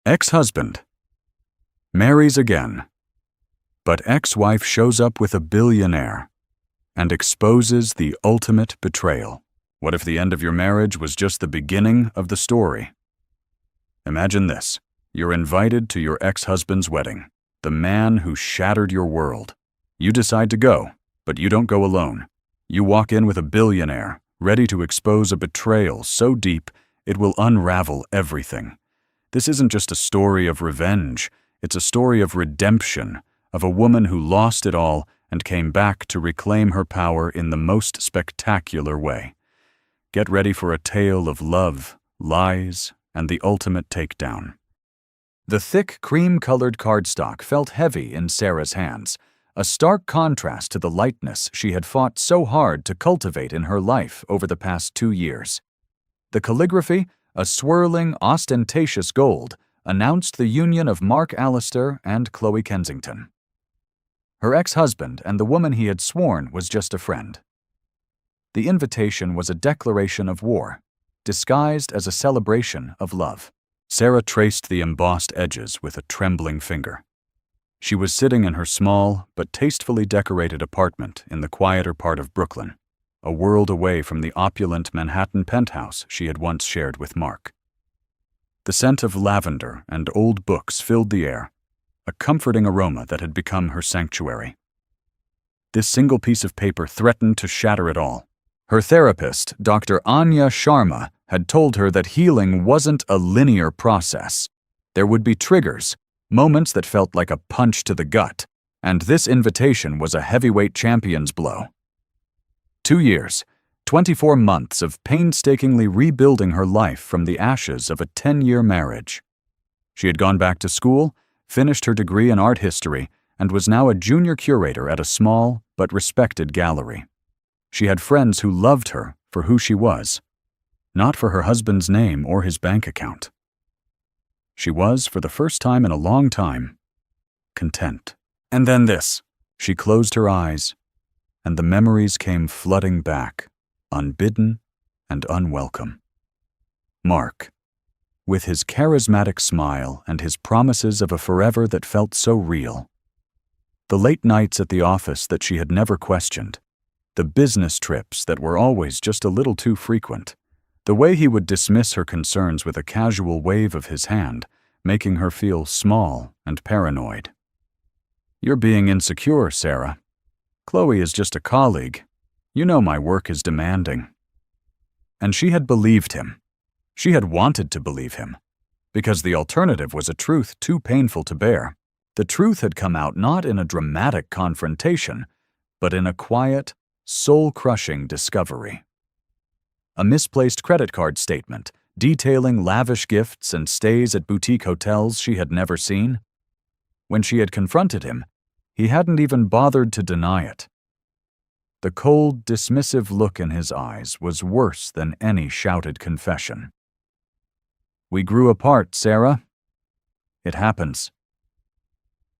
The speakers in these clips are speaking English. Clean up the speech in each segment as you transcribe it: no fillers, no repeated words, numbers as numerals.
Ex-husband marries again, but ex-wife shows up with a billionaire and exposes the ultimate betrayal. What if the end of your marriage was just the beginning of the story? Imagine this. You're invited to your ex-husband's wedding, the man who shattered your world. You decide to go, but you don't go alone. You walk in with a billionaire, ready to expose a betrayal so deep it will unravel everything. This isn't just a story of revenge, it's a story of redemption, of a woman who lost it all and came back to reclaim her power in the most spectacular way. Get ready for a tale of love, lies, and the ultimate takedown. The thick, cream-colored cardstock felt heavy in Sarah's hands, a stark contrast to the lightness she had fought so hard to cultivate in her life over the past 2 years. The calligraphy, a swirling, ostentatious gold, announced the union of Mark Allister and Chloe Kensington. Her ex-husband and the woman he had sworn was just a friend. The invitation was a declaration of war, disguised as a celebration of love. Sarah traced the embossed edges with a trembling finger. She was sitting in her small but tastefully decorated apartment in the quieter part of Brooklyn, a world away from the opulent Manhattan penthouse she had once shared with Mark. The scent of lavender and old books filled the air, a comforting aroma that had become her sanctuary. This single piece of paper threatened to shatter it all. Her therapist, Dr. Anya Sharma, had told her that healing wasn't a linear process. There would be triggers, moments that felt like a punch to the gut, and this invitation was a heavyweight champion's blow. 2 years, 24 months of painstakingly rebuilding her life from the ashes of a 10-year marriage. She had gone back to school, finished her degree in art history, and was now a junior curator at a small but respected gallery. She had friends who loved her for who she was, not for her husband's name or his bank account. She was, for the first time in a long time, content. And then this. She closed her eyes, and the memories came flooding back, unbidden and unwelcome. Mark, with his charismatic smile and his promises of a forever that felt so real. The late nights at the office that she had never questioned. The business trips that were always just a little too frequent. The way he would dismiss her concerns with a casual wave of his hand, making her feel small and paranoid. "You're being insecure, Sarah. Chloe is just a colleague. You know my work is demanding." And she had believed him. She had wanted to believe him, because the alternative was a truth too painful to bear. The truth had come out not in a dramatic confrontation, but in a quiet, soul-crushing discovery. A misplaced credit card statement detailing lavish gifts and stays at boutique hotels she had never seen. When she had confronted him, he hadn't even bothered to deny it. The cold, dismissive look in his eyes was worse than any shouted confession. "We grew apart, Sarah. It happens."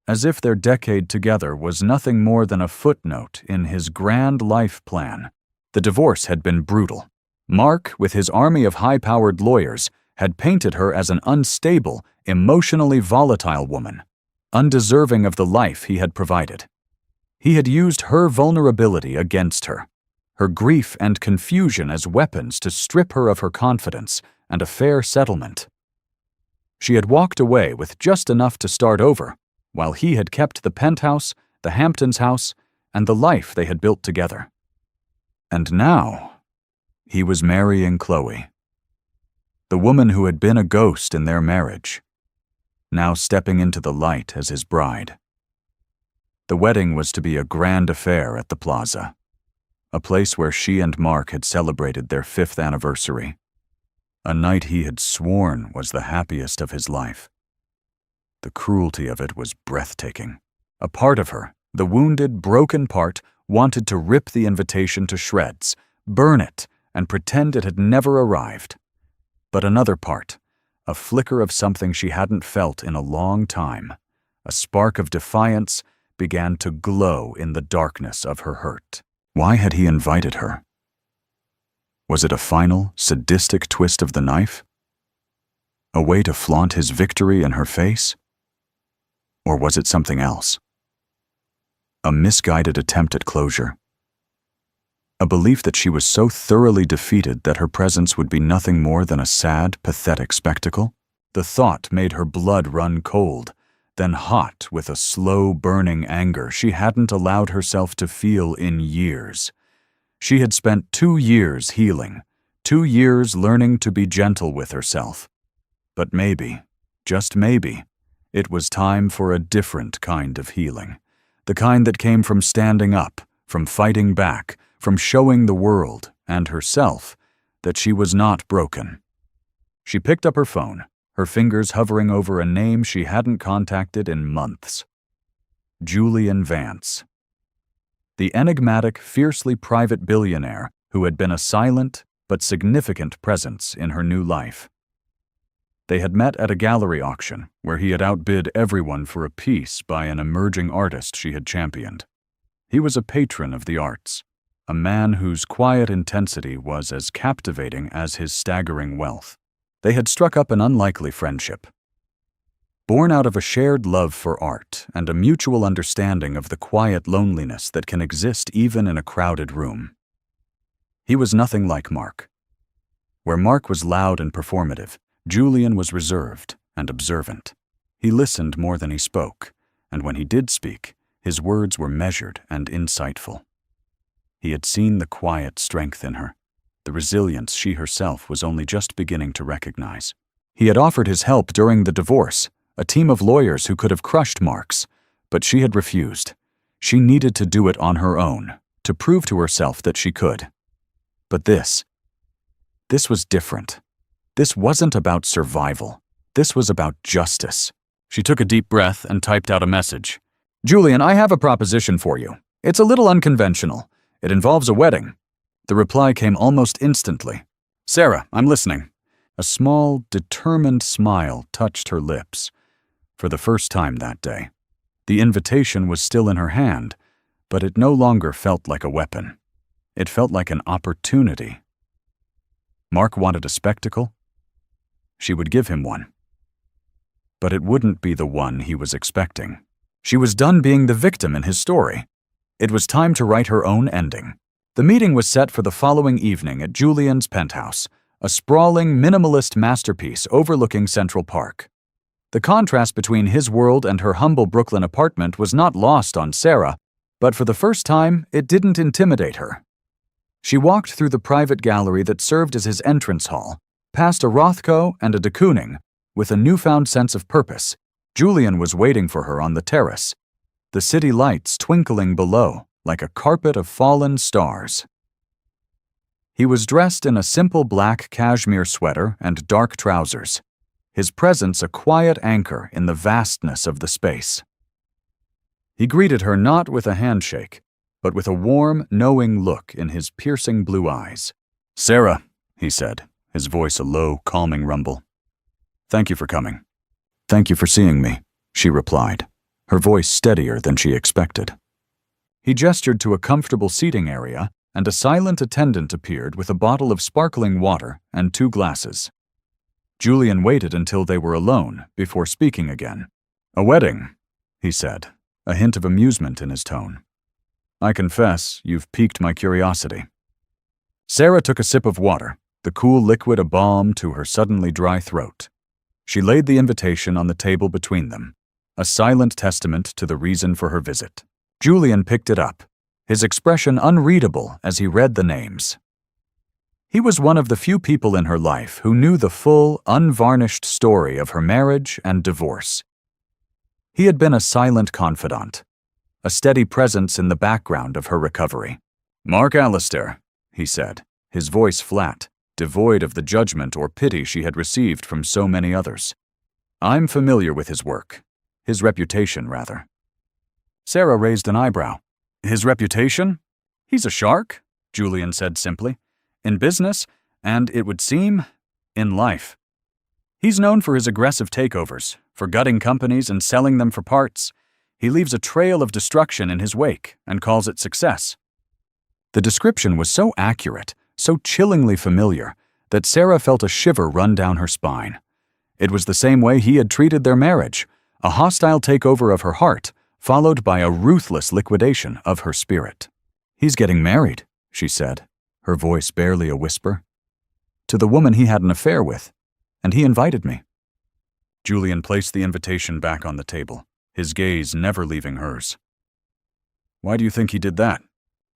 As if their decade together was nothing more than a footnote in his grand life plan. The divorce had been brutal. Mark, with his army of high-powered lawyers, had painted her as an unstable, emotionally volatile woman, undeserving of the life he had provided. He had used her vulnerability against her, her grief and confusion as weapons to strip her of her confidence and a fair settlement. She had walked away with just enough to start over, while he had kept the penthouse, the Hamptons house, and the life they had built together. And now, he was marrying Chloe, the woman who had been a ghost in their marriage, now stepping into the light as his bride. The wedding was to be a grand affair at the Plaza, a place where she and Mark had celebrated their 5th anniversary, a night he had sworn was the happiest of his life. The cruelty of it was breathtaking. A part of her, the wounded, broken part, wanted to rip the invitation to shreds, burn it, and pretend it had never arrived. But another part, a flicker of something she hadn't felt in a long time, a spark of defiance, began to glow in the darkness of her hurt. Why had he invited her? Was it a final, sadistic twist of the knife? A way to flaunt his victory in her face? Or was it something else? A misguided attempt at closure? A belief that she was so thoroughly defeated that her presence would be nothing more than a sad, pathetic spectacle? The thought made her blood run cold, then hot with a slow, burning anger she hadn't allowed herself to feel in years. She had spent 2 years healing, 2 years learning to be gentle with herself. But maybe, just maybe, it was time for a different kind of healing. The kind that came from standing up, from fighting back, from showing the world and herself that she was not broken. She picked up her phone, her fingers hovering over a name she hadn't contacted in months. Julian Vance. The enigmatic, fiercely private billionaire who had been a silent but significant presence in her new life. They had met at a gallery auction where he had outbid everyone for a piece by an emerging artist she had championed. He was a patron of the arts, a man whose quiet intensity was as captivating as his staggering wealth. They had struck up an unlikely friendship, born out of a shared love for art and a mutual understanding of the quiet loneliness that can exist even in a crowded room. He was nothing like Mark. Where Mark was loud and performative, Julian was reserved and observant. He listened more than he spoke, and when he did speak, his words were measured and insightful. He had seen the quiet strength in her, the resilience she herself was only just beginning to recognize. He had offered his help during the divorce, a team of lawyers who could have crushed Mark's, but she had refused. She needed to do it on her own, to prove to herself that she could. But this was different. This wasn't about survival. This was about justice. She took a deep breath and typed out a message. "Julian, I have a proposition for you. It's a little unconventional. It involves a wedding." The reply came almost instantly. "Sarah, I'm listening." A small, determined smile touched her lips. For the first time that day. The invitation was still in her hand, but it no longer felt like a weapon. It felt like an opportunity. Mark wanted a spectacle. She would give him one. But it wouldn't be the one he was expecting. She was done being the victim in his story. It was time to write her own ending. The meeting was set for the following evening at Julian's penthouse, a sprawling, minimalist masterpiece overlooking Central Park. The contrast between his world and her humble Brooklyn apartment was not lost on Sarah, but for the first time, it didn't intimidate her. She walked through the private gallery that served as his entrance hall, past a Rothko and a de Kooning, with a newfound sense of purpose. Julian was waiting for her on the terrace, the city lights twinkling below like a carpet of fallen stars. He was dressed in a simple black cashmere sweater and dark trousers, his presence a quiet anchor in the vastness of the space. He greeted her not with a handshake, but with a warm, knowing look in his piercing blue eyes. "Sarah," he said, his voice a low, calming rumble. "Thank you for coming." "Thank you for seeing me," she replied, her voice steadier than she expected. He gestured to a comfortable seating area, and a silent attendant appeared with a bottle of sparkling water and 2 glasses. Julian waited until they were alone before speaking again. "A wedding," he said, a hint of amusement in his tone. "I confess, you've piqued my curiosity." Sarah took a sip of water, the cool liquid a balm to her suddenly dry throat. She laid the invitation on the table between them, a silent testament to the reason for her visit. Julian picked it up, his expression unreadable as he read the names. He was one of the few people in her life who knew the full, unvarnished story of her marriage and divorce. He had been a silent confidant, a steady presence in the background of her recovery. "Mark Allister," he said, his voice flat, devoid of the judgment or pity she had received from so many others. "I'm familiar with his work. His reputation, rather." Sarah raised an eyebrow. "His reputation? He's a shark," Julian said simply. "In business, and it would seem, in life. He's known for his aggressive takeovers, for gutting companies and selling them for parts. He leaves a trail of destruction in his wake and calls it success." The description was so accurate, so chillingly familiar, that Sarah felt a shiver run down her spine. It was the same way he had treated their marriage, a hostile takeover of her heart, followed by a ruthless liquidation of her spirit. "He's getting married," she said, her voice barely a whisper. "To the woman he had an affair with, and he invited me." Julian placed the invitation back on the table, his gaze never leaving hers. "Why do you think he did that?"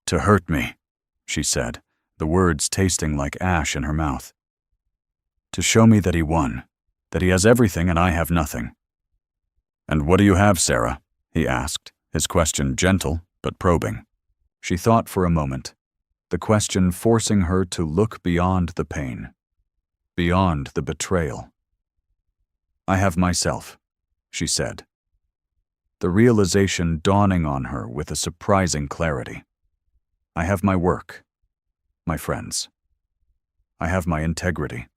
"To hurt me," she said, the words tasting like ash in her mouth. "To show me that he won, that he has everything and I have nothing." "And what do you have, Sarah?" he asked, his question gentle but probing. She thought for a moment, the question forcing her to look beyond the pain, beyond the betrayal. "I have myself," she said, the realization dawning on her with a surprising clarity. "I have my work, my friends. I have my integrity.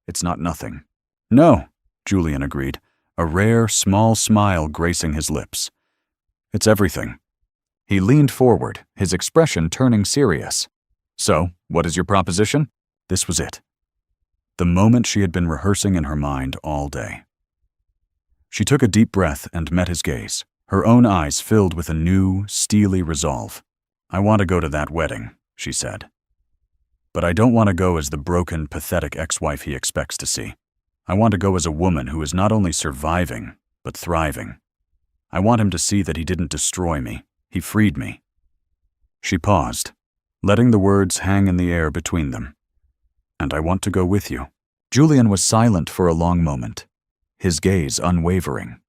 It's not nothing." "No," Julian agreed, a rare, small smile gracing his lips. "It's everything." He leaned forward, his expression turning serious. "So, what is your proposition?" This was it. The moment she had been rehearsing in her mind all day. She took a deep breath and met his gaze, her own eyes filled with a new, steely resolve. "I want to go to that wedding," she said. "But I don't want to go as the broken, pathetic ex-wife he expects to see. I want to go as a woman who is not only surviving, but thriving. I want him to see that he didn't destroy me. He freed me." She paused, letting the words hang in the air between them. "And I want to go with you." Julian was silent for a long moment, his gaze unwavering.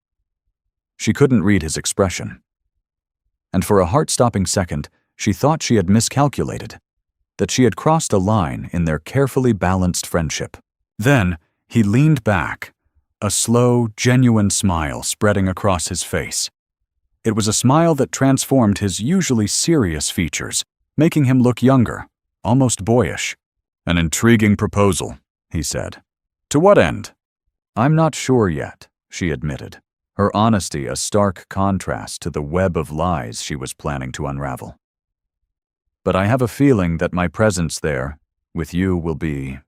She couldn't read his expression. And for a heart-stopping second, she thought she had miscalculated, that she had crossed a line in their carefully balanced friendship. Then, he leaned back, a slow, genuine smile spreading across his face. It was a smile that transformed his usually serious features, making him look younger, almost boyish. "An intriguing proposal," he said. "To what end?" "I'm not sure yet," she admitted, her honesty a stark contrast to the web of lies she was planning to unravel. "But I have a feeling that my presence there, with you, will be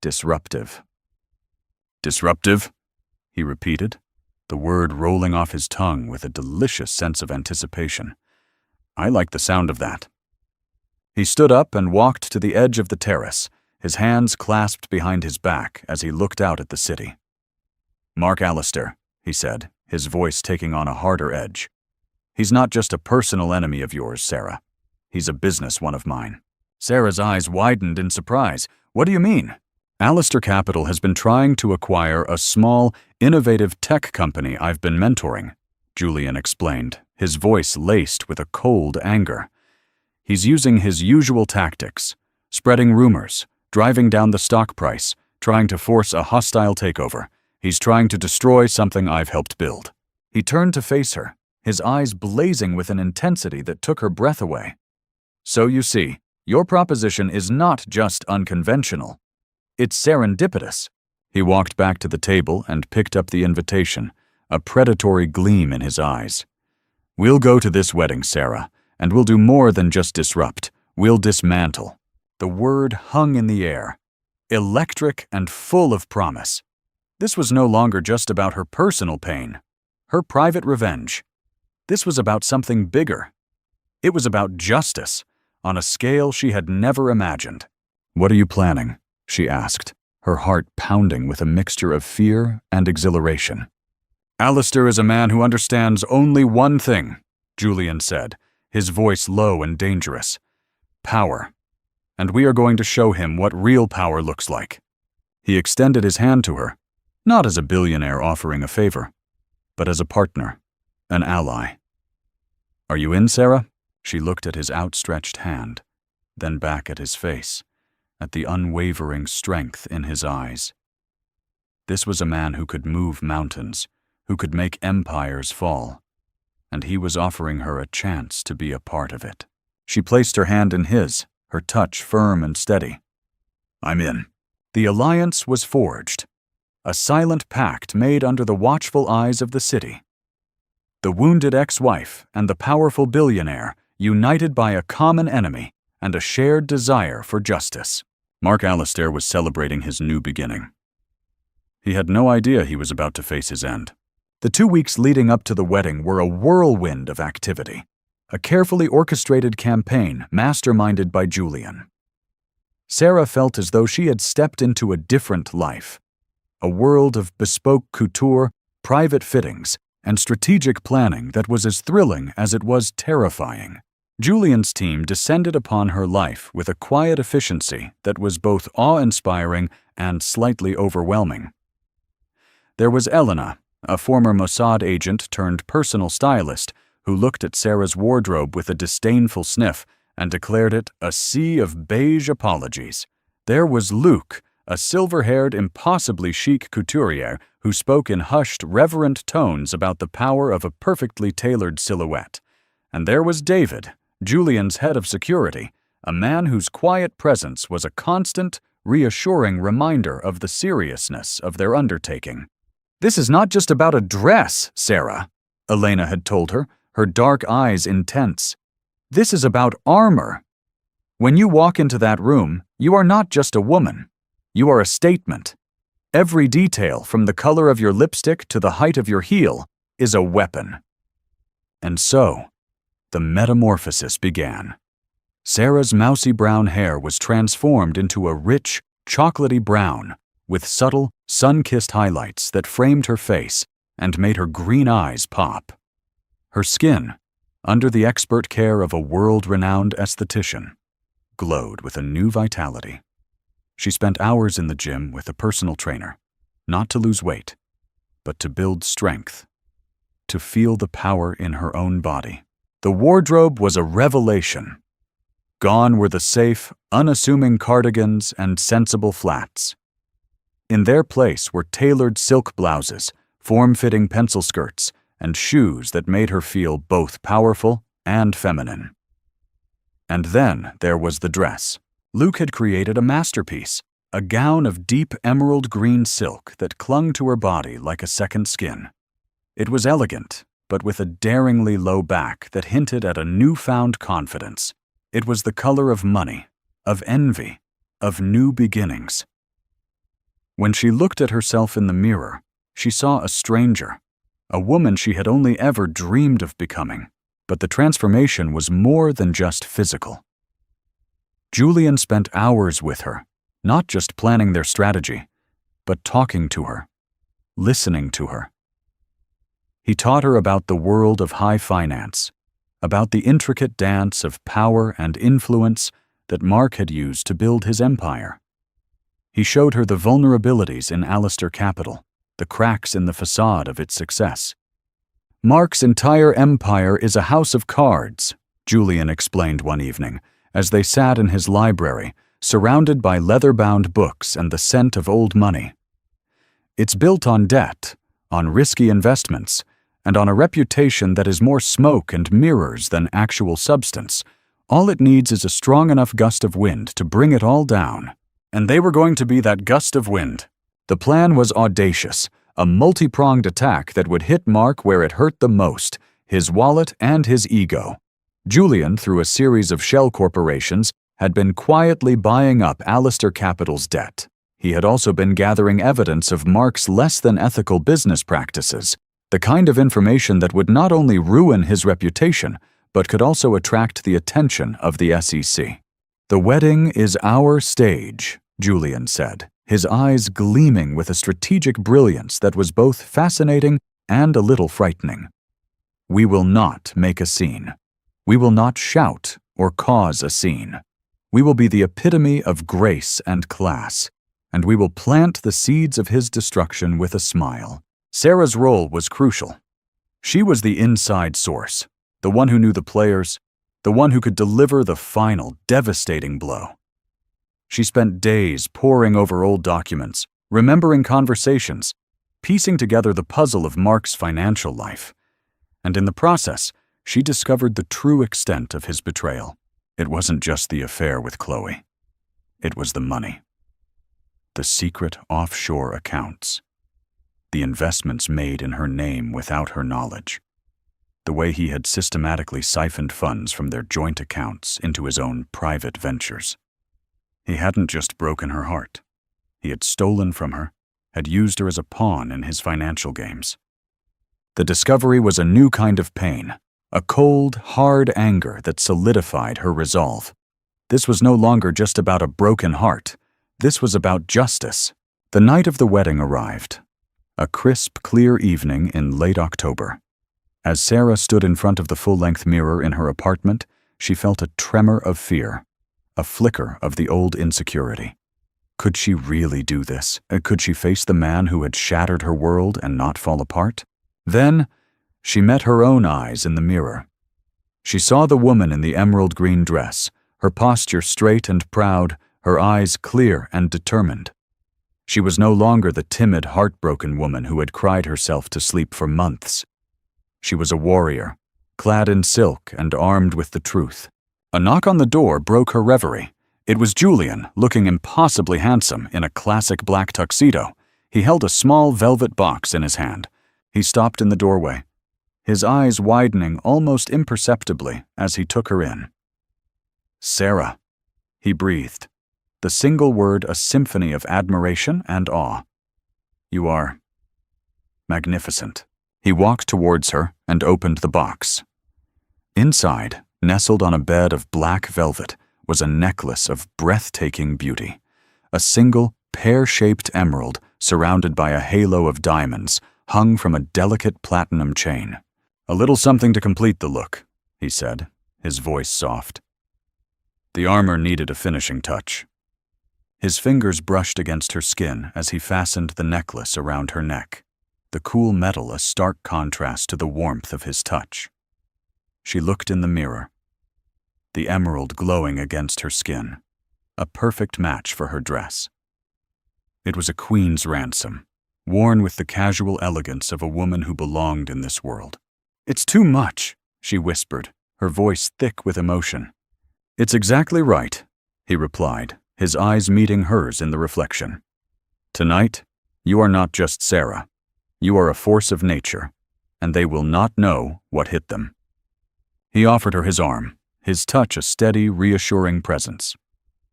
disruptive." "Disruptive?" he repeated, the word rolling off his tongue with a delicious sense of anticipation. "I like the sound of that." He stood up and walked to the edge of the terrace, his hands clasped behind his back as he looked out at the city. "Mark Allister," he said, his voice taking on a harder edge. "He's not just a personal enemy of yours, Sarah. He's a business one of mine." Sarah's eyes widened in surprise. "What do you mean?" "Allister Capital has been trying to acquire a small, innovative tech company I've been mentoring," Julian explained, his voice laced with a cold anger. "He's using his usual tactics, spreading rumors, driving down the stock price, trying to force a hostile takeover. He's trying to destroy something I've helped build." He turned to face her, his eyes blazing with an intensity that took her breath away. "So you see, your proposition is not just unconventional. It's serendipitous." He walked back to the table and picked up the invitation, a predatory gleam in his eyes. "We'll go to this wedding, Sarah, and we'll do more than just disrupt. We'll dismantle." The word hung in the air, electric and full of promise. This was no longer just about her personal pain, her private revenge. This was about something bigger. It was about justice, on a scale she had never imagined. "What are you planning?" she asked, her heart pounding with a mixture of fear and exhilaration. "Allister is a man who understands only one thing," Julian said, his voice low and dangerous. "Power. And we are going to show him what real power looks like." He extended his hand to her, not as a billionaire offering a favor, but as a partner, an ally. "Are you in, Sarah?" She looked at his outstretched hand, then back at his face, at the unwavering strength in his eyes. This was a man who could move mountains, who could make empires fall, and he was offering her a chance to be a part of it. She placed her hand in his, her touch firm and steady. "I'm in." The alliance was forged, a silent pact made under the watchful eyes of the city. The wounded ex-wife and the powerful billionaire, united by a common enemy and a shared desire for justice. Mark Allister was celebrating his new beginning. He had no idea he was about to face his end. The 2 weeks leading up to the wedding were a whirlwind of activity, a carefully orchestrated campaign masterminded by Julian. Sarah felt as though she had stepped into a different life, a world of bespoke couture, private fittings, and strategic planning that was as thrilling as it was terrifying. Julian's team descended upon her life with a quiet efficiency that was both awe-inspiring and slightly overwhelming. There was Elena, a former Mossad agent turned personal stylist, who looked at Sarah's wardrobe with a disdainful sniff and declared it a sea of beige apologies. There was Luke, a silver-haired, impossibly chic couturier who spoke in hushed, reverent tones about the power of a perfectly tailored silhouette. And there was David, Julian's head of security, a man whose quiet presence was a constant, reassuring reminder of the seriousness of their undertaking. "This is not just about a dress, Sarah," Elena had told her, her dark eyes intense. "This is about armor. When you walk into that room, you are not just a woman. You are a statement. Every detail, from the color of your lipstick to the height of your heel, is a weapon." And so, the metamorphosis began. Sarah's mousy brown hair was transformed into a rich, chocolatey brown, with subtle, sun-kissed highlights that framed her face and made her green eyes pop. Her skin, under the expert care of a world-renowned esthetician, glowed with a new vitality. She spent hours in the gym with a personal trainer, not to lose weight, but to build strength, to feel the power in her own body. The wardrobe was a revelation. Gone were the safe, unassuming cardigans and sensible flats. In their place were tailored silk blouses, form-fitting pencil skirts, and shoes that made her feel both powerful and feminine. And then there was the dress. Luke had created a masterpiece, a gown of deep emerald green silk that clung to her body like a second skin. It was elegant, but with a daringly low back that hinted at a newfound confidence. It was the color of money, of envy, of new beginnings. When she looked at herself in the mirror, she saw a stranger, a woman she had only ever dreamed of becoming. But the transformation was more than just physical. Julian spent hours with her, not just planning their strategy, but talking to her, listening to her. He taught her about the world of high finance, about the intricate dance of power and influence that Mark had used to build his empire. He showed her the vulnerabilities in Alistair Capital, the cracks in the facade of its success. "Mark's entire empire is a house of cards," Julian explained one evening, as they sat in his library, surrounded by leather-bound books and the scent of old money. "It's built on debt, on risky investments, and on a reputation that is more smoke and mirrors than actual substance. All it needs is a strong enough gust of wind to bring it all down." And they were going to be that gust of wind. The plan was audacious, a multi-pronged attack that would hit Mark where it hurt the most, his wallet and his ego. Julian, through a series of shell corporations, had been quietly buying up Alistair Capital's debt. He had also been gathering evidence of Mark's less-than-ethical business practices, the kind of information that would not only ruin his reputation, but could also attract the attention of the SEC. "The wedding is our stage," Julian said, his eyes gleaming with a strategic brilliance that was both fascinating and a little frightening. "We will not make a scene. We will not shout or cause a scene. We will be the epitome of grace and class, and we will plant the seeds of his destruction with a smile." Sarah's role was crucial. She was the inside source, the one who knew the players, the one who could deliver the final, devastating blow. She spent days poring over old documents, remembering conversations, piecing together the puzzle of Mark's financial life. And in the process, she discovered the true extent of his betrayal. It wasn't just the affair with Chloe. It was the money. The secret offshore accounts. The investments made in her name without her knowledge. The way he had systematically siphoned funds from their joint accounts into his own private ventures. He hadn't just broken her heart. He had stolen from her, had used her as a pawn in his financial games. The discovery was a new kind of pain, a cold, hard anger that solidified her resolve. This was no longer just about a broken heart. This was about justice. The night of the wedding arrived, a crisp, clear evening in late October. As Sarah stood in front of the full-length mirror in her apartment, she felt a tremor of fear, a flicker of the old insecurity. Could she really do this? Could she face the man who had shattered her world and not fall apart? Then, she met her own eyes in the mirror. She saw the woman in the emerald green dress, her posture straight and proud, her eyes clear and determined. She was no longer the timid, heartbroken woman who had cried herself to sleep for months. She was a warrior, clad in silk and armed with the truth. A knock on the door broke her reverie. It was Julian, looking impossibly handsome in a classic black tuxedo. He held a small velvet box in his hand. He stopped in the doorway, his eyes widening almost imperceptibly as he took her in. "Sarah," he breathed, the single word a symphony of admiration and awe. "You are magnificent." He walked towards her and opened the box. Inside, nestled on a bed of black velvet, was a necklace of breathtaking beauty, a single, pear-shaped emerald surrounded by a halo of diamonds, hung from a delicate platinum chain. "A little something to complete the look," he said, his voice soft. The armor needed a finishing touch. His fingers brushed against her skin as he fastened the necklace around her neck, the cool metal a stark contrast to the warmth of his touch. She looked in the mirror, the emerald glowing against her skin, a perfect match for her dress. It was a queen's ransom, worn with the casual elegance of a woman who belonged in this world. "It's too much," she whispered, her voice thick with emotion. "It's exactly right," he replied, his eyes meeting hers in the reflection. "Tonight, you are not just Sarah. You are a force of nature, and they will not know what hit them." He offered her his arm, his touch a steady, reassuring presence.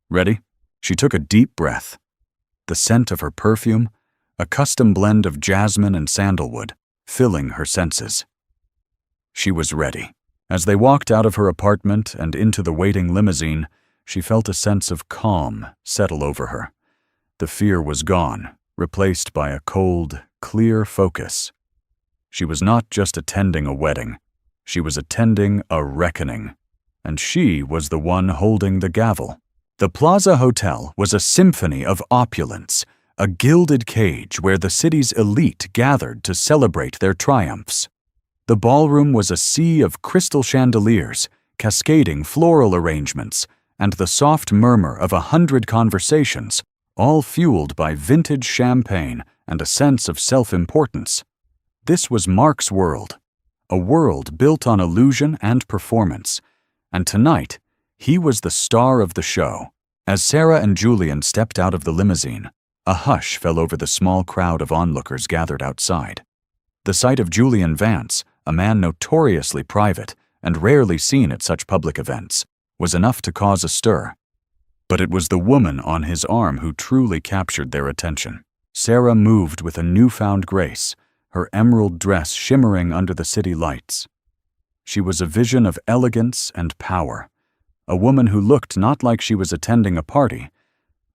"Ready?" She took a deep breath. The scent of her perfume, a custom blend of jasmine and sandalwood, filling her senses. She was ready. As they walked out of her apartment and into the waiting limousine, she felt a sense of calm settle over her. The fear was gone, replaced by a cold, clear focus. She was not just attending a wedding. She was attending a reckoning. And she was the one holding the gavel. The Plaza Hotel was a symphony of opulence, a gilded cage where the city's elite gathered to celebrate their triumphs. The ballroom was a sea of crystal chandeliers, cascading floral arrangements, and the soft murmur of 100 conversations, all fueled by vintage champagne and a sense of self-importance. This was Mark's world, a world built on illusion and performance, and tonight, he was the star of the show. As Sarah and Julian stepped out of the limousine, a hush fell over the small crowd of onlookers gathered outside. The sight of Julian Vance, a man notoriously private and rarely seen at such public events, was enough to cause a stir. But it was the woman on his arm who truly captured their attention. Sarah moved with a newfound grace, her emerald dress shimmering under the city lights. She was a vision of elegance and power, a woman who looked not like she was attending a party,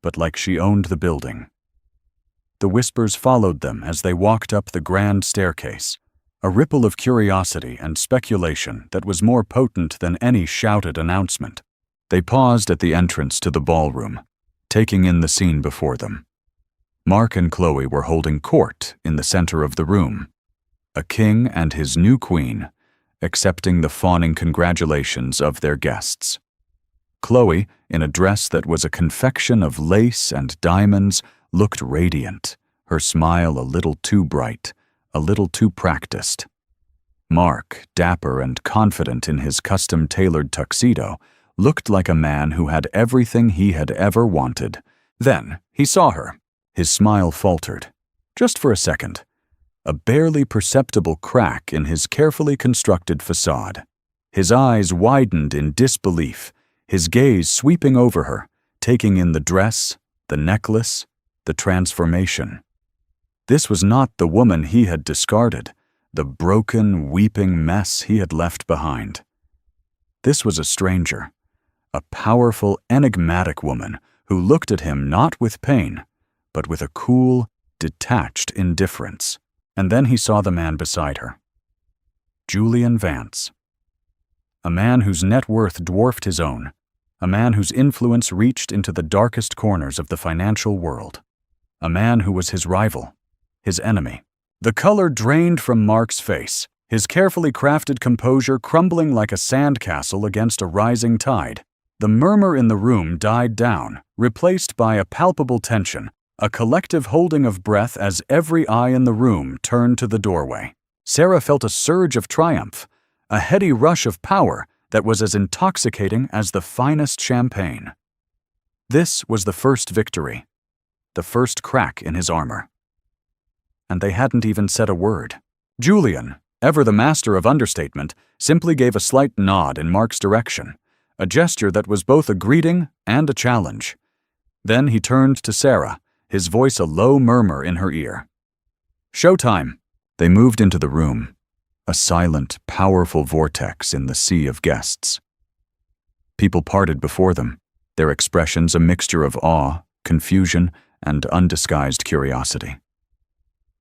but like she owned the building. The whispers followed them as they walked up the grand staircase, a ripple of curiosity and speculation that was more potent than any shouted announcement. They paused at the entrance to the ballroom, taking in the scene before them. Mark and Chloe were holding court in the center of the room, a king and his new queen, accepting the fawning congratulations of their guests. Chloe, in a dress that was a confection of lace and diamonds, looked radiant, her smile a little too bright, a little too practiced. Mark, dapper and confident in his custom-tailored tuxedo, looked like a man who had everything he had ever wanted. Then he saw her. His smile faltered, just for a second, a barely perceptible crack in his carefully constructed facade. His eyes widened in disbelief, his gaze sweeping over her, taking in the dress, the necklace, the transformation. This was not the woman he had discarded, the broken, weeping mess he had left behind. This was a stranger, a powerful, enigmatic woman who looked at him not with pain, but with a cool, detached indifference. And then he saw the man beside her. Julian Vance. A man whose net worth dwarfed his own, a man whose influence reached into the darkest corners of the financial world, a man who was his rival, his enemy. The color drained from Mark's face, his carefully crafted composure crumbling like a sandcastle against a rising tide. The murmur in the room died down, replaced by a palpable tension, a collective holding of breath as every eye in the room turned to the doorway. Sarah felt a surge of triumph, a heady rush of power that was as intoxicating as the finest champagne. This was the first victory, the first crack in his armor. And they hadn't even said a word. Julian, ever the master of understatement, simply gave a slight nod in Mark's direction, a gesture that was both a greeting and a challenge. Then he turned to Sarah, his voice a low murmur in her ear. "Showtime." They moved into the room, a silent, powerful vortex in the sea of guests. People parted before them, their expressions a mixture of awe, confusion, and undisguised curiosity.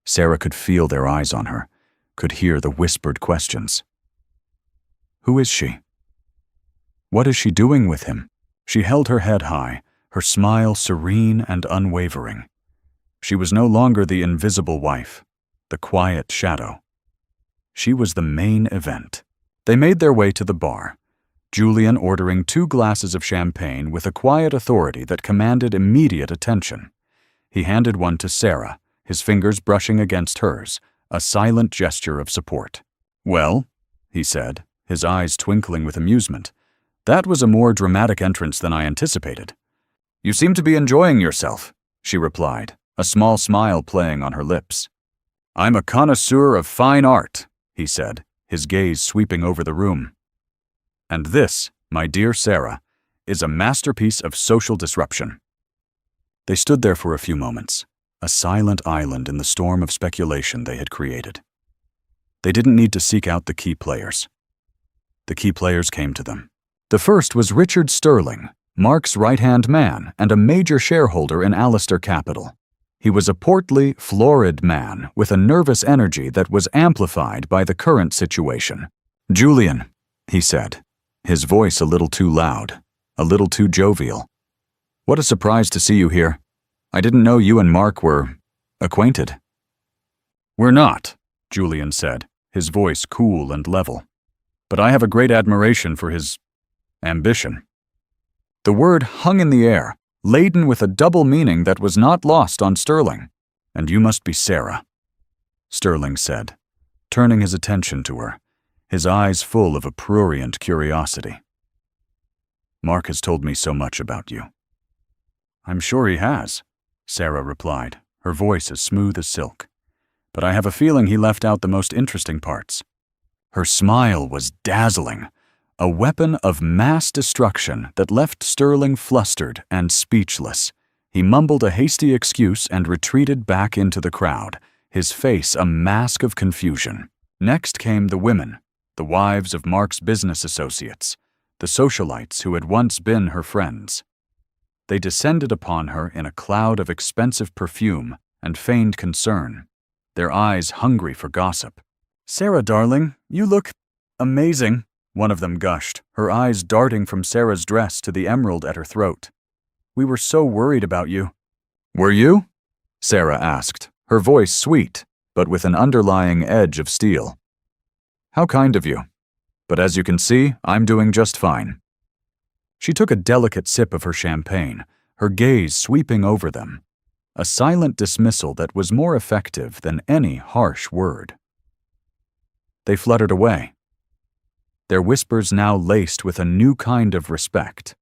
Sarah could feel their eyes on her, could hear the whispered questions. Who is she? What is she doing with him? She held her head high, her smile serene and unwavering. She was no longer the invisible wife, the quiet shadow. She was the main event. They made their way to the bar, Julian ordering 2 glasses of champagne with a quiet authority that commanded immediate attention. He handed one to Sarah, his fingers brushing against hers, a silent gesture of support. "Well," he said, his eyes twinkling with amusement, "that was a more dramatic entrance than I anticipated." "You seem to be enjoying yourself," she replied, a small smile playing on her lips. "I'm a connoisseur of fine art," he said, his gaze sweeping over the room. "And this, my dear Sarah, is a masterpiece of social disruption." They stood there for a few moments, a silent island in the storm of speculation they had created. They didn't need to seek out the key players. The key players came to them. The first was Richard Sterling, Mark's right-hand man and a major shareholder in Alistair Capital. He was a portly, florid man with a nervous energy that was amplified by the current situation. "Julian," he said, his voice a little too loud, a little too jovial. "What a surprise to see you here. I didn't know you and Mark were acquainted." "We're not," Julian said, his voice cool and level. "But I have a great admiration for his ambition." The word hung in the air, laden with a double meaning that was not lost on Sterling. "And you must be Sarah," Sterling said, turning his attention to her, his eyes full of a prurient curiosity. "Mark has told me so much about you." "I'm sure he has," Sarah replied, her voice as smooth as silk. "But I have a feeling he left out the most interesting parts." Her smile was dazzling, a weapon of mass destruction that left Sterling flustered and speechless. He mumbled a hasty excuse and retreated back into the crowd, his face a mask of confusion. Next came the women, the wives of Mark's business associates, the socialites who had once been her friends. They descended upon her in a cloud of expensive perfume and feigned concern, their eyes hungry for gossip. "Sarah, darling, you look amazing," one of them gushed, her eyes darting from Sarah's dress to the emerald at her throat. "We were so worried about you." "Were you?" Sarah asked, her voice sweet, but with an underlying edge of steel. "How kind of you. But as you can see, I'm doing just fine." She took a delicate sip of her champagne, her gaze sweeping over them, a silent dismissal that was more effective than any harsh word. They fluttered away, their whispers now laced with a new kind of respect.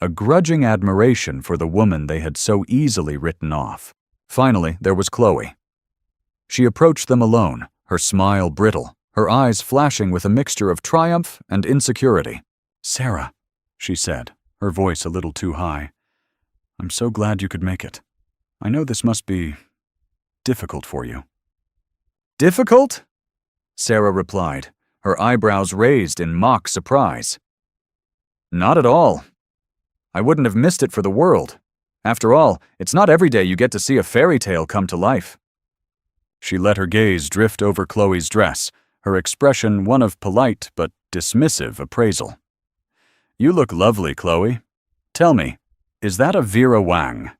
A grudging admiration for the woman they had so easily written off. Finally, there was Chloe. She approached them alone, her smile brittle, her eyes flashing with a mixture of triumph and insecurity. "Sarah," she said, her voice a little too high, "I'm so glad you could make it. I know this must be difficult for you." "Difficult?" Sarah replied, her eyebrows raised in mock surprise. "Not at all. I wouldn't have missed it for the world. After all, it's not every day you get to see a fairy tale come to life." She let her gaze drift over Chloe's dress, her expression one of polite but dismissive appraisal. "You look lovely, Chloe. Tell me, is that a Vera Wang?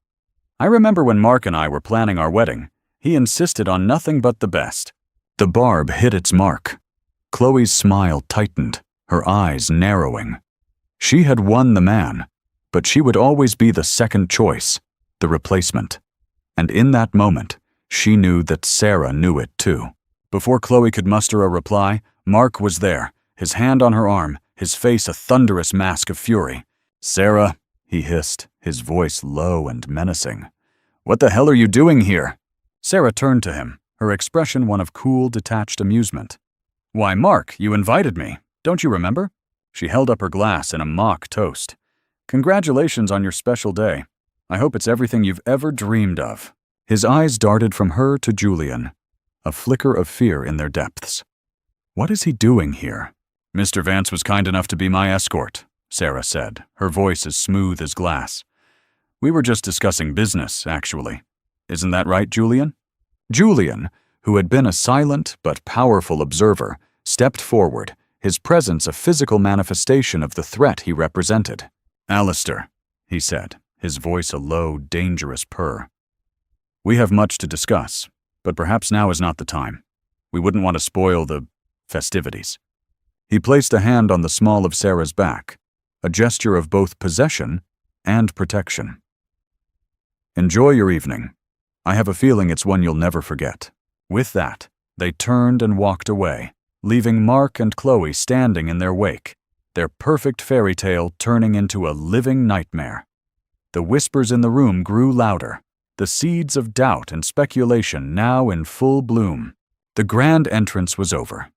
I remember when Mark and I were planning our wedding, he insisted on nothing but the best." The barb hit its mark. Chloe's smile tightened, her eyes narrowing. She had won the man, but she would always be the second choice, the replacement. And in that moment, she knew that Sarah knew it too. Before Chloe could muster a reply, Mark was there, his hand on her arm, his face a thunderous mask of fury. "Sarah," he hissed, his voice low and menacing. "What the hell are you doing here?" Sarah turned to him, her expression one of cool, detached amusement. "Why, Mark, you invited me. Don't you remember?" She held up her glass in a mock toast. "Congratulations on your special day. I hope it's everything you've ever dreamed of." His eyes darted from her to Julian, a flicker of fear in their depths. What is he doing here? "Mr. Vance was kind enough to be my escort," Sarah said, her voice as smooth as glass. "We were just discussing business, actually. Isn't that right, Julian?" Julian, who had been a silent but powerful observer, stepped forward, his presence a physical manifestation of the threat he represented. "Alistair," he said, his voice a low, dangerous purr. "We have much to discuss, but perhaps now is not the time. We wouldn't want to spoil the festivities." He placed a hand on the small of Sarah's back, a gesture of both possession and protection. "Enjoy your evening. I have a feeling it's one you'll never forget." With that, they turned and walked away, leaving Mark and Chloe standing in their wake, their perfect fairy tale turning into a living nightmare. The whispers in the room grew louder, the seeds of doubt and speculation now in full bloom. The grand entrance was over.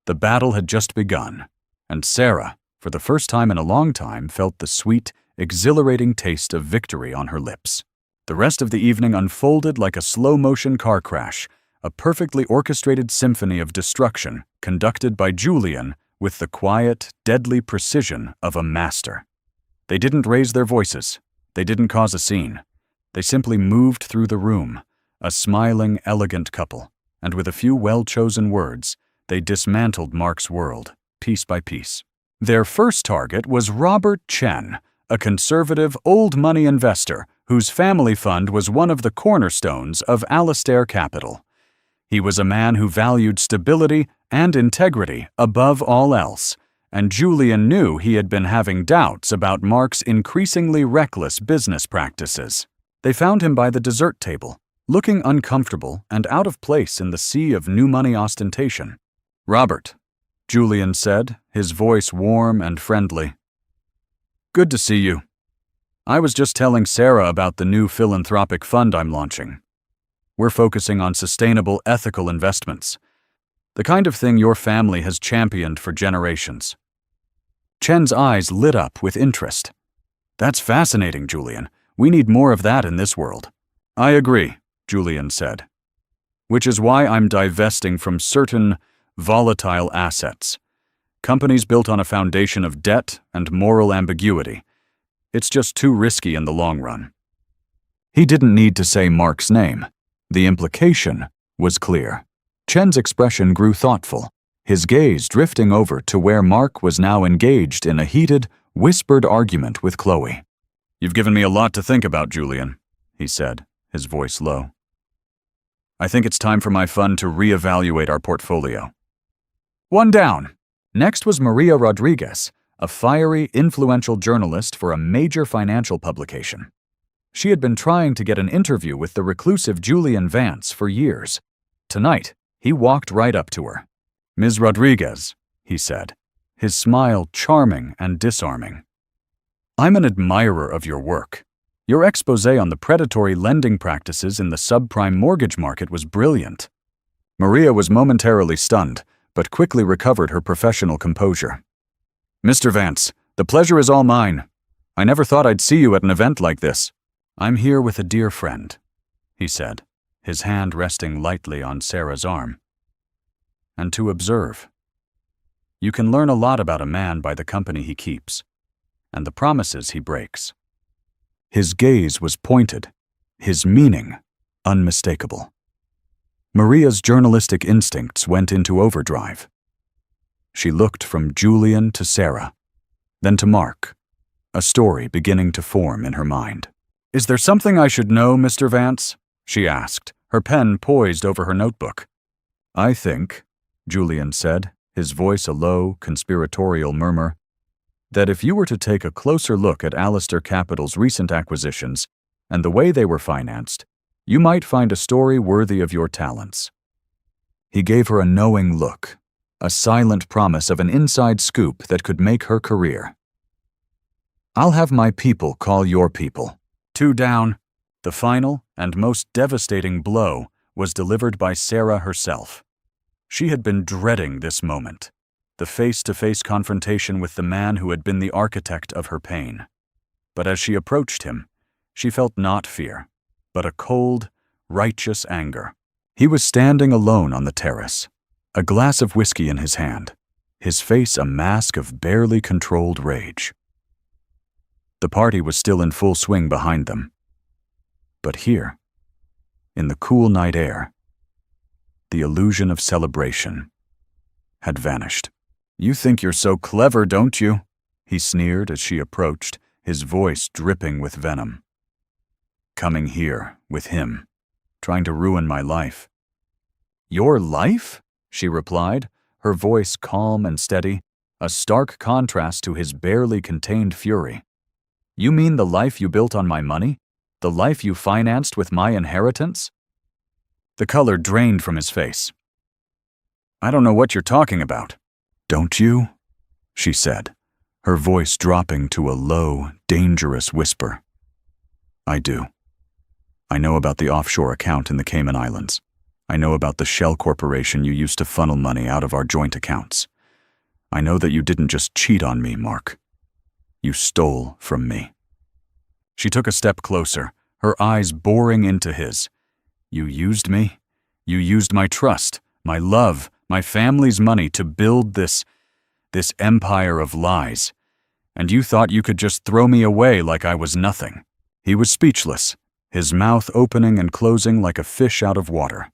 The battle had just begun, and Sarah, for the first time in a long time, felt the sweet, exhilarating taste of victory on her lips. The rest of the evening unfolded like a slow-motion car crash, a perfectly orchestrated symphony of destruction conducted by Julian with the quiet, deadly precision of a master. They didn't raise their voices. They didn't cause a scene. They simply moved through the room, a smiling, elegant couple, and with a few well-chosen words, they dismantled Mark's world, piece by piece. Their first target was Robert Chen, a conservative, old-money investor whose family fund was one of the cornerstones of Alistair Capital. He was a man who valued stability and integrity above all else, and Julian knew he had been having doubts about Mark's increasingly reckless business practices. They found him by the dessert table, looking uncomfortable and out of place in the sea of new money ostentation. "Robert," Julian said, his voice warm and friendly. "Good to see you. I was just telling Sarah about the new philanthropic fund I'm launching. We're focusing on sustainable, ethical investments, the kind of thing your family has championed for generations." Chen's eyes lit up with interest. "That's fascinating, Julian. We need more of that in this world." "I agree," Julian said. "Which is why I'm divesting from certain volatile assets. Companies built on a foundation of debt and moral ambiguity. It's just too risky in the long run." He didn't need to say Mark's name. The implication was clear. Chen's expression grew thoughtful, his gaze drifting over to where Mark was now engaged in a heated, whispered argument with Chloe. "You've given me a lot to think about, Julian," he said, his voice low. "I think it's time for my fund to reevaluate our portfolio." One down. Next was Maria Rodriguez, a fiery, influential journalist for a major financial publication. She had been trying to get an interview with the reclusive Julian Vance for years. Tonight, he walked right up to her. "Ms. Rodriguez," he said, his smile charming and disarming. "I'm an admirer of your work. Your exposé on the predatory lending practices in the subprime mortgage market was brilliant." Maria was momentarily stunned, but quickly recovered her professional composure. "Mr. Vance, the pleasure is all mine. I never thought I'd see you at an event like this." "I'm here with a dear friend," he said, his hand resting lightly on Sarah's arm. "And to observe. You can learn a lot about a man by the company he keeps, and the promises he breaks." His gaze was pointed, his meaning unmistakable. Maria's journalistic instincts went into overdrive. She looked from Julian to Sarah, then to Mark, a story beginning to form in her mind. "Is there something I should know, Mr. Vance?" she asked, her pen poised over her notebook. "I think," Julian said, his voice a low, conspiratorial murmur, "that if you were to take a closer look at Alistair Capital's recent acquisitions and the way they were financed, you might find a story worthy of your talents." He gave her a knowing look, a silent promise of an inside scoop that could make her career. "I'll have my people call your people." 2 down. The final and most devastating blow was delivered by Sarah herself. She had been dreading this moment, the face-to-face confrontation with the man who had been the architect of her pain. But as she approached him, she felt not fear, but a cold, righteous anger. He was standing alone on the terrace, a glass of whiskey in his hand, his face a mask of barely controlled rage. The party was still in full swing behind them. But here, in the cool night air, the illusion of celebration had vanished. "You think you're so clever, don't you?" he sneered as she approached, his voice dripping with venom. "Coming here, with him, trying to ruin my life." "Your life?" she replied, her voice calm and steady, a stark contrast to his barely contained fury. "You mean the life you built on my money? The life you financed with my inheritance?" The color drained from his face. "I don't know what you're talking about." "Don't you?" she said, her voice dropping to a low, dangerous whisper. "I do. I know about the offshore account in the Cayman Islands. I know about the shell corporation you used to funnel money out of our joint accounts. I know that you didn't just cheat on me, Mark. You stole from me." She took a step closer, her eyes boring into his. "You used me? You used my trust, my love, my family's money to build this empire of lies. And you thought you could just throw me away like I was nothing." He was speechless, his mouth opening and closing like a fish out of water.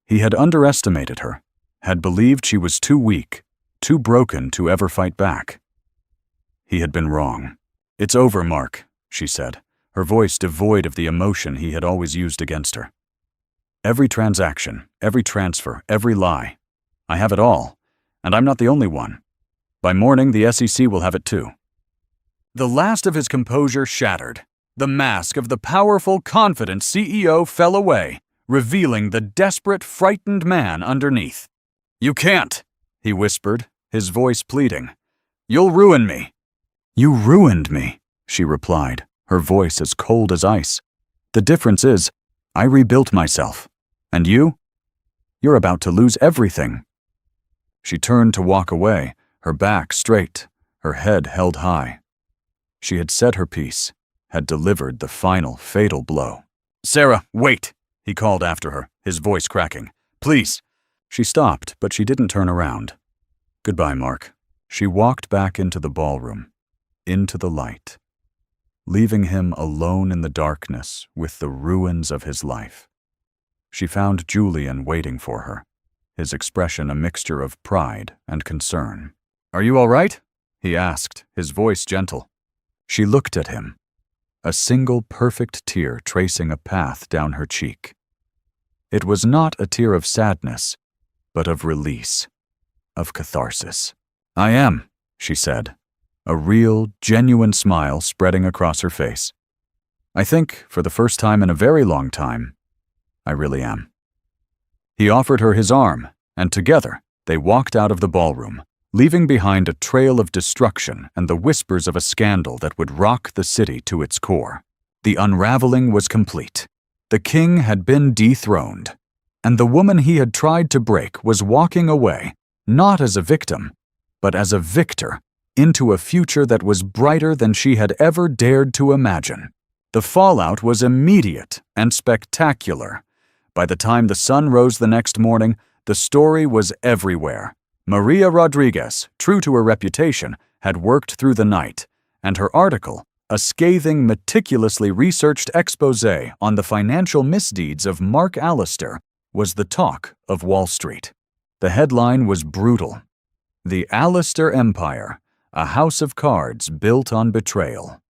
He had underestimated her, had believed she was too weak, too broken to ever fight back. He had been wrong. "It's over, Mark," she said, her voice devoid of the emotion he had always used against her. "Every transaction, every transfer, every lie. I have it all, and I'm not the only one. By morning, the SEC will have it too." The last of his composure shattered. The mask of the powerful, confident CEO fell away, revealing the desperate, frightened man underneath. "You can't," he whispered, his voice pleading. "You'll ruin me." "You ruined me," she replied, her voice as cold as ice. "The difference is, I rebuilt myself. And you? You're about to lose everything." She turned to walk away, her back straight, her head held high. She had said her piece, had delivered the final, fatal blow. "Sarah, wait!" he called after her, his voice cracking. "Please!" She stopped, but she didn't turn around. "Goodbye, Mark." She walked back into the ballroom, into the light, leaving him alone in the darkness with the ruins of his life. She found Julian waiting for her, his expression a mixture of pride and concern. "Are you all right?" he asked, his voice gentle. She looked at him, a single perfect tear tracing a path down her cheek. It was not a tear of sadness, but of release, of catharsis. "I am," she said, a real, genuine smile spreading across her face. "I think, for the first time in a very long time, I really am." He offered her his arm, and together they walked out of the ballroom, leaving behind a trail of destruction and the whispers of a scandal that would rock the city to its core. The unraveling was complete. The king had been dethroned, and the woman he had tried to break was walking away, not as a victim, but as a victor, into a future that was brighter than she had ever dared to imagine. The fallout was immediate and spectacular, By the time the sun rose the next morning, the story was everywhere. Maria Rodriguez, true to her reputation, had worked through the night, and her article, a scathing, meticulously researched exposé on the financial misdeeds of Mark Allister, was the talk of Wall Street. The headline was brutal. "The Allister Empire, a house of cards built on betrayal."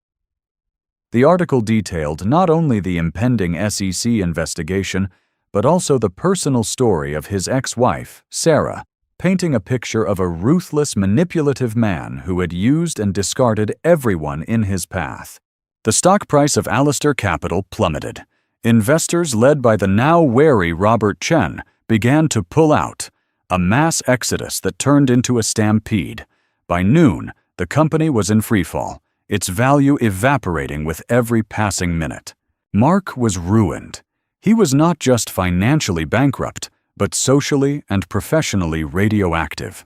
The article detailed not only the impending SEC investigation, but also the personal story of his ex-wife, Sarah, painting a picture of a ruthless, manipulative man who had used and discarded everyone in his path. The stock price of Allister Capital plummeted. Investors, led by the now wary Robert Chen, began to pull out, a mass exodus that turned into a stampede. By noon, the company was in freefall, its value evaporating with every passing minute. Mark was ruined. He was not just financially bankrupt, but socially and professionally radioactive.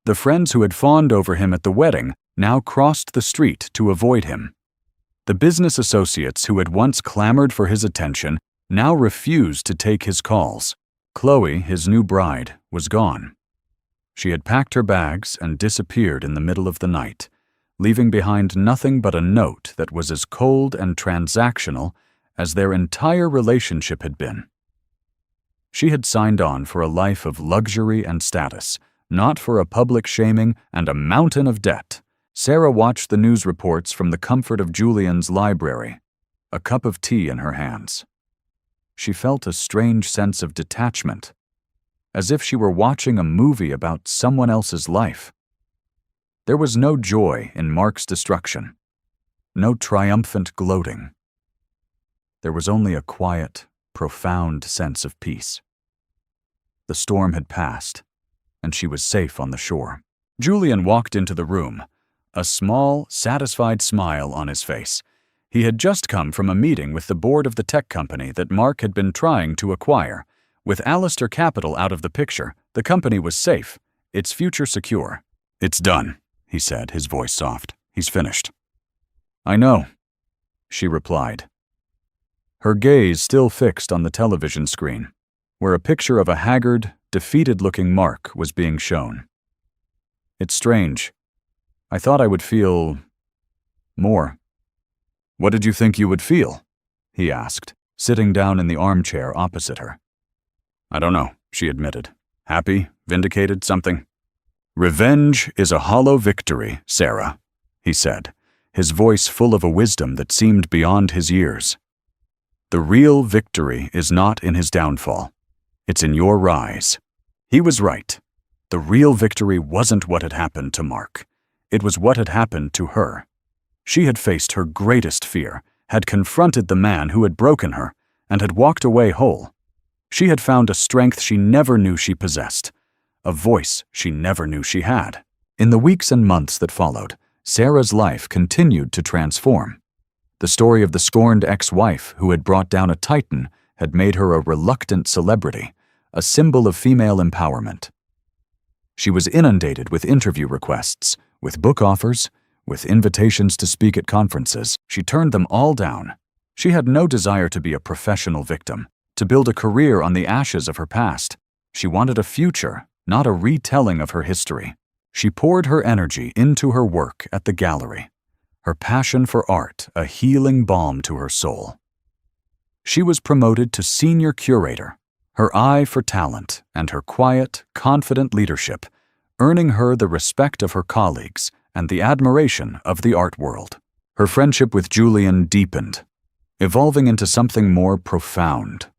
The friends who had fawned over him at the wedding now crossed the street to avoid him. The business associates who had once clamored for his attention now refused to take his calls. Chloe, his new bride, was gone. She had packed her bags and disappeared in the middle of the night, leaving behind nothing but a note that was as cold and transactional as their entire relationship had been. She had signed on for a life of luxury and status, not for a public shaming and a mountain of debt. Sarah watched the news reports from the comfort of Julian's library, a cup of tea in her hands. She felt a strange sense of detachment, as if she were watching a movie about someone else's life. There was no joy in Mark's destruction, no triumphant gloating. There was only a quiet, profound sense of peace. The storm had passed, and she was safe on the shore. Julian walked into the room, a small, satisfied smile on his face. He had just come from a meeting with the board of the tech company that Mark had been trying to acquire. With Allister Capital out of the picture, the company was safe, its future secure. "It's done," he said, his voice soft. "He's finished." "I know," she replied, her gaze still fixed on the television screen, where a picture of a haggard, defeated-looking Mark was being shown. "It's strange. I thought I would feel more." "What did you think you would feel?" he asked, sitting down in the armchair opposite her. "I don't know," she admitted. "Happy, vindicated, something." "Revenge is a hollow victory, Sarah," he said, his voice full of a wisdom that seemed beyond his years. "The real victory is not in his downfall. It's in your rise." He was right. The real victory wasn't what had happened to Mark. It was what had happened to her. She had faced her greatest fear, had confronted the man who had broken her, and had walked away whole. She had found a strength she never knew she possessed, a voice she never knew she had. In the weeks and months that followed, Sarah's life continued to transform. The story of the scorned ex-wife who had brought down a titan had made her a reluctant celebrity, a symbol of female empowerment. She was inundated with interview requests, with book offers, with invitations to speak at conferences. She turned them all down. She had no desire to be a professional victim, to build a career on the ashes of her past. She wanted a future, not a retelling of her history. She poured her energy into her work at the gallery, her passion for art a healing balm to her soul. She was promoted to senior curator, her eye for talent and her quiet, confident leadership, earning her the respect of her colleagues and the admiration of the art world. Her friendship with Julian deepened, evolving into something more profound,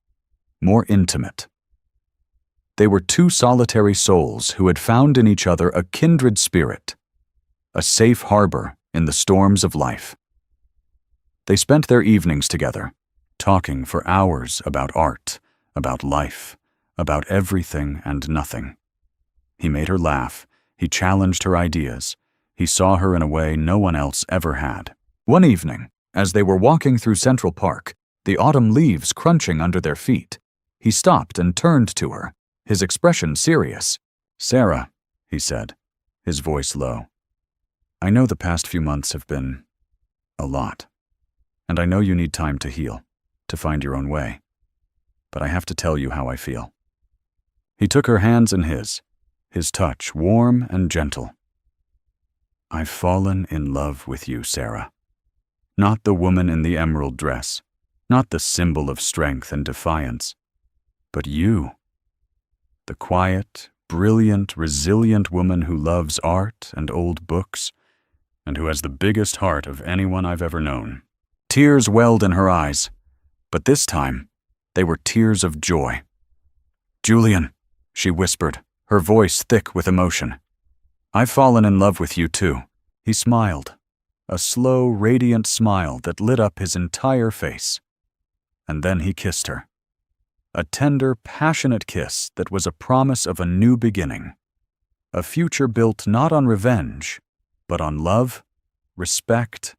more intimate. They were two solitary souls who had found in each other a kindred spirit, a safe harbor in the storms of life. They spent their evenings together, talking for hours about art, about life, about everything and nothing. He made her laugh, he challenged her ideas, he saw her in a way no one else ever had. One evening, as they were walking through Central Park, the autumn leaves crunching under their feet, he stopped and turned to her, his expression serious. "Sarah," he said, his voice low, "I know the past few months have been a lot, and I know you need time to heal, to find your own way. but I have to tell you how I feel." He took her hands in his touch warm and gentle. "I've fallen in love with you, Sarah. Not the woman in the emerald dress, not the symbol of strength and defiance, but you. The quiet, brilliant, resilient woman who loves art and old books, and who has the biggest heart of anyone I've ever known." Tears welled in her eyes, but this time they were tears of joy. "Julian," she whispered, her voice thick with emotion, "I've fallen in love with you too." He smiled, a slow, radiant smile that lit up his entire face. And then he kissed her. A tender, passionate kiss that was a promise of a new beginning. A future built not on revenge, but on love, respect,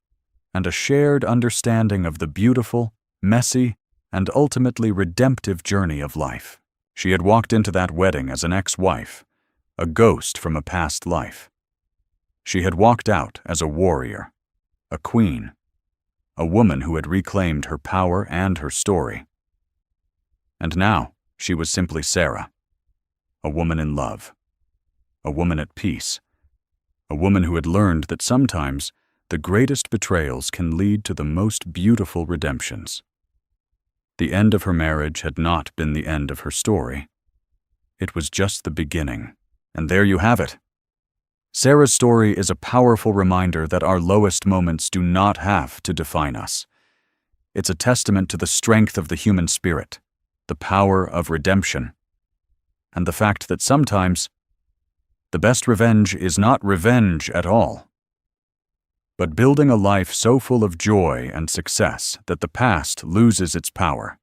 and a shared understanding of the beautiful, messy, and ultimately redemptive journey of life. She had walked into that wedding as an ex-wife, a ghost from a past life. She had walked out as a warrior, a queen, a woman who had reclaimed her power and her story. And now she was simply Sarah, a woman in love, a woman at peace, a woman who had learned that sometimes the greatest betrayals can lead to the most beautiful redemptions. The end of her marriage had not been the end of her story. It was just the beginning. And there you have it. Sarah's story is a powerful reminder that our lowest moments do not have to define us. It's a testament to the strength of the human spirit, the power of redemption, and the fact that sometimes the best revenge is not revenge at all, but building a life so full of joy and success that the past loses its power.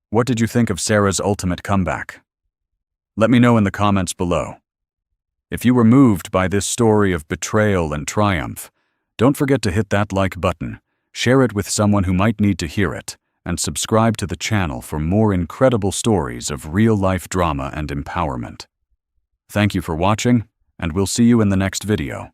What did you think of Sarah's ultimate comeback? Let me know in the comments below. If you were moved by this story of betrayal and triumph, don't forget to hit that like button, share it with someone who might need to hear it, and subscribe to the channel for more incredible stories of real-life drama and empowerment. Thank you for watching, and we'll see you in the next video.